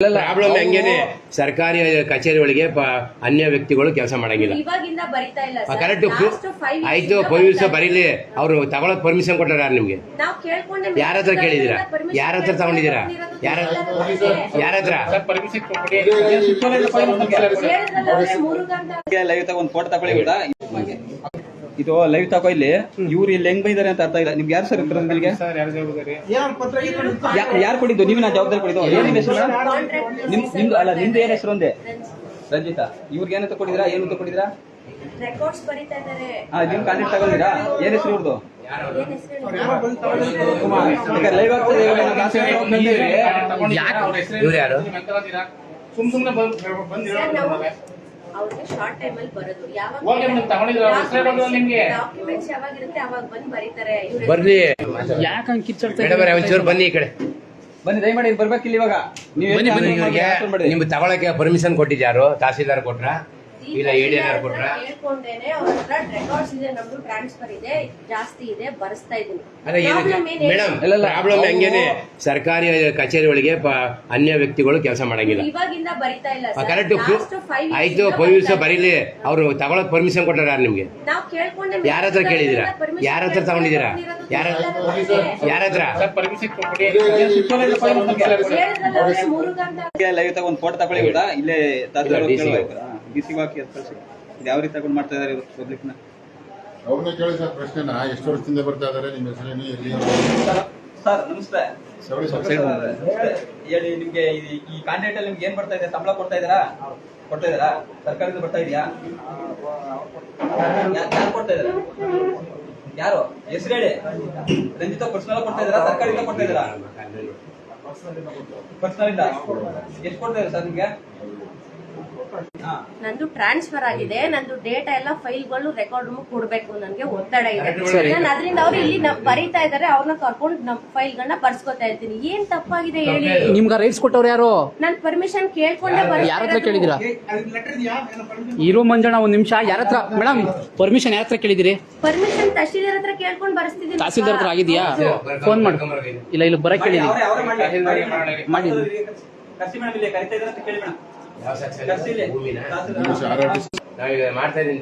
Problem ಹೆಂಗೇನೆ ಸರ್ಕಾರಿ ಕಚೇರಿ ಒಳಗೆ ಅನ್ಯ ವ್ಯಕ್ತಿಗಳು ಕೆಲಸ ಮಾಡಂಗಿಲ್ಲ. ಕರೆಕ್ಟ್ ಆಯ್ತು, 5 ದಿವಸ ಬರೀಲಿ. ಅವ್ರು ತಗೊಳಕ್ ಪರ್ಮಿಷನ್ ಕೊಟ್ಟಾರ ನಿಮ್ಗೆ? ಯಾರ ಹತ್ರ ಕೇಳಿದೀರಾ? ಯಾರ ಹತ್ರ ತಗೊಂಡಿದ್ದೀರಾ? ಯಾರ ಹತ್ರ ಲೈವ್ ತಗೊಂಡ್ ಒಂದು ಫೋಟೋ ತಗೊಳ್ಳಿ. ಇದು ಲೈವ್ ತಗೋ. ಇಲ್ಲಿ ಇವ್ರು ಇಲ್ಲಿ ಹೆಂಗ್ ಬೈದಾರೆ ಅಂತ ಅರ್ಥ ಇಲ್ಲ. ನಿಮ್ಗೆ ಯಾರು ಸರ್ ನಿಮ್ಗೆ ಯಾರು ಕೊಟ್ಟಿದ್ದು? ನೀವು ನಾ ಜವಾಬ್ದಾರಿ ಕೊಟ್ಟಿದ್ದು? ಏನ್ ಹೆಸರು ನಿಮ್ದು? ಅಲ್ಲ, ನಿಮ್ದು ಏನ್ ಹೆಸರು ಒಂದೇ? ರಂಜಿತಾ. ಇವ್ರಿಗೆ ಏನಂತ ಕೊಟ್ಟಿದ್ದೀರಾ? ಏನು ಕೊಟ್ಟಿದ್ದೀರಾ? ನಿಮ್ ಕಾಂಟ್ಯಾಕ್ಟ್ ತಗೊಂಡಿರಾ? ಏನ್ ಹೆಸರು ಇವ್ರದ್ದು? ಲೈವ್ ಆಗ್ತದೆ. ಇವ್ರು ಯಾರು? ಅವ್ರಿಗೆ ಶಾರ್ಟ್ ಟೈಮ್ ಅಲ್ಲಿ ಬರೋದು. ಬರ್ಲಿ. ಒಂಚೂರು ಬನ್ನಿ ಈ ಕಡೆ ಬನ್ನಿ, ದಯಮಾಡಿ ಬರ್ಬೇಕಿಲ್ಲ. ಇವಾಗ ನಿಮ್ಗೆ ತಗೊಳಕ್ಕೆ ಪರ್ಮಿಷನ್ ಕೊಟ್ಟಿದ್ಯಾರು? ತಹಸೀಲ್ದಾರ್ ಕೊಟ್ರ ಇಲ್ಲ ADR ಕೊಟ್ರ? ಹೇಳ್ಕೊಂಡೇನೆ ಅವ್ರ ಹತ್ರ ರೆಕಾರ್ಡ್ಸ್ ಇದೆ, ನಮ್ದು ಟ್ರಾನ್ಸ್ಫರ್ ಇದೆ, ಜಾಸ್ತಿ ಇದೆ, ಬರ್ಸ್ತಾ ಇದೀನಿ. ಮೇಡಮ್, ಪ್ರಾಬ್ಲಮ್ ಹೆಂಗೇನೆ ಸರ್ಕಾರಿ ಕಚೇರಿ ಒಳಗೆ ಅನ್ಯ ವ್ಯಕ್ತಿಗಳು ಕೆಲಸ ಮಾಡಂಗಿಲ್ಲ. ಇವಾಗಿಂದ ಬರಿತಾ ಇಲ್ಲ. ಕರೆಕ್ಟ್ ಆಯ್ತು, 5 ದಿವಸ ಬರೀಲಿ. ಅವ್ರು ತಗೊಳಕ್ ಪರ್ಮಿಷನ್ ಕೊಟ್ಟಾರ ನಿಮ್ಗೆ? ಯಾರ ಹತ್ರ ಕೇಳಿದೀರಾ? ಯಾರ ಹತ್ರ ತಗೊಂಡಿದ್ದೀರಾ? ಯಾರ ಹತ್ರ ಲೈವ್ ತಗೊಂಡ್ ಫೋಟೋ ತಗೊಳ್ಳಿ. ಇಲ್ಲೇ ಬಿಸಿ ಹಾಕಿ ಯಾವ ರೀತಿ ತಗೊಂಡ್ ಮಾಡ್ತಾ ಇದಾರೆ ಪಬ್ಲಿಕ್ನ? ಅವ್ರನ್ನ ಕೇಳಿ ಸರ್ ಪ್ರಶ್ನೆನ. ಎಷ್ಟು ವರ್ಷದಿಂದ ಬರ್ತಾ ಇದಾರೆ? ನಿಮ್ಮ ಹೆಸರೇನು? ಎಲ್ಲಿ? ಸರ್ ನಮಸ್ತೆ. ಹೇಳಿ, ನಿಮ್ಗೆ ಈ ಕಾಂಟ್ರಾಕ್ಟ್ ಅಲ್ಲಿ ನಿಮ್ಗೆ ಏನ್ ಬರ್ತಾ ಇದೆ? ಸಂಬಳ ಕೊಡ್ತಾ ಇದಾರಾ? ಸರ್ಕಾರದಿಂದ ಬರ್ತಾ ಇದೆಯಾ? ಯಾರು ಕೊಡ್ತಾ ಇದಾರೆ? ಯಾರು ಹೆಸರು ಹೇಳಿ? ರಂಜಿತಾ ಪರ್ಸನಲ್ ಕೊಡ್ತಾ ಇದಾರಾ? ಸರ್ಕಾರದಿಂದ ಕೊಡ್ತಾ ಇದಾರಾ? ಪರ್ಸನಲ್ ಇಂದ ಎಷ್ಟು ಕೊಡ್ತಾ ಇದ್ದಾರೆ ಸರ್ ನಿಮ್ಗೆ? ನಂದು ಟ್ರಾನ್ಸ್ಫರ್ ಆಗಿದೆ. ನಂದು ಡೇಟಾ ಎಲ್ಲ ಫೈಲ್ಗಳು ರೆಕಾರ್ಡ್ ಕೊಡ್ಬೇಕು. ನನ್ಗೆ ಒತ್ತಡ ಇದೆ. ನಾನು ಅದರಿಂದ ಅವ್ರು ಇಲ್ಲಿ ಬರೀತಾ ಇದಾರೆ. ಅವ್ರನ್ನ ಕರ್ಕೊಂಡು ನಮ್ ಫೈಲ್ ಗಳನ್ನ ಬರ್ಸ್ಕೊತಾ ಇರ್ತೀನಿ. ಏನ್ ತಪ್ಪಾಗಿದೆ ಹೇಳಿ? ನಿಮ್ಗೆ ರೈಟ್ಸ್ ಕೊಟ್ಟವ್ರು ಯಾರು? ನಾನ್ ಪರ್ಮಿಷನ್ ಕೇಳ್ಕೊಂಡೆ. ಯಾರ ಹತ್ರ ಕೇಳಿದಿರಾ? ಇರೋ ಮಂಜಣ್ಣ, ಒಂದ್ ನಿಮಿಷ. ಯಾರ ಹತ್ರ ಮೇಡಮ್ ಪರ್ಮಿಷನ್ ಯಾರ ಹತ್ರ ಕೇಳಿದಿರಿ? ಪರ್ಮಿಷನ್ ತಹಶೀಲ್ದಾರ್ ಹತ್ರ ಕೇಳ್ಕೊಂಡು ಬರ್ಸ್ತಿದ್ದೀನಿ. ತಹಸೀಲ್ದಾರ್ ಹತ್ರ ಆಗಿದ್ಯಾ? ಫೋನ್ ಮಾಡಿ. ಇಲ್ಲ, ಇಲ್ಲಿ ಬರಕ್ ಕೇಳಿದಿ ಮಾಡಿ. ನಾವೀಗ ಮಾಡ್ತಾ ಇದೀನಿ.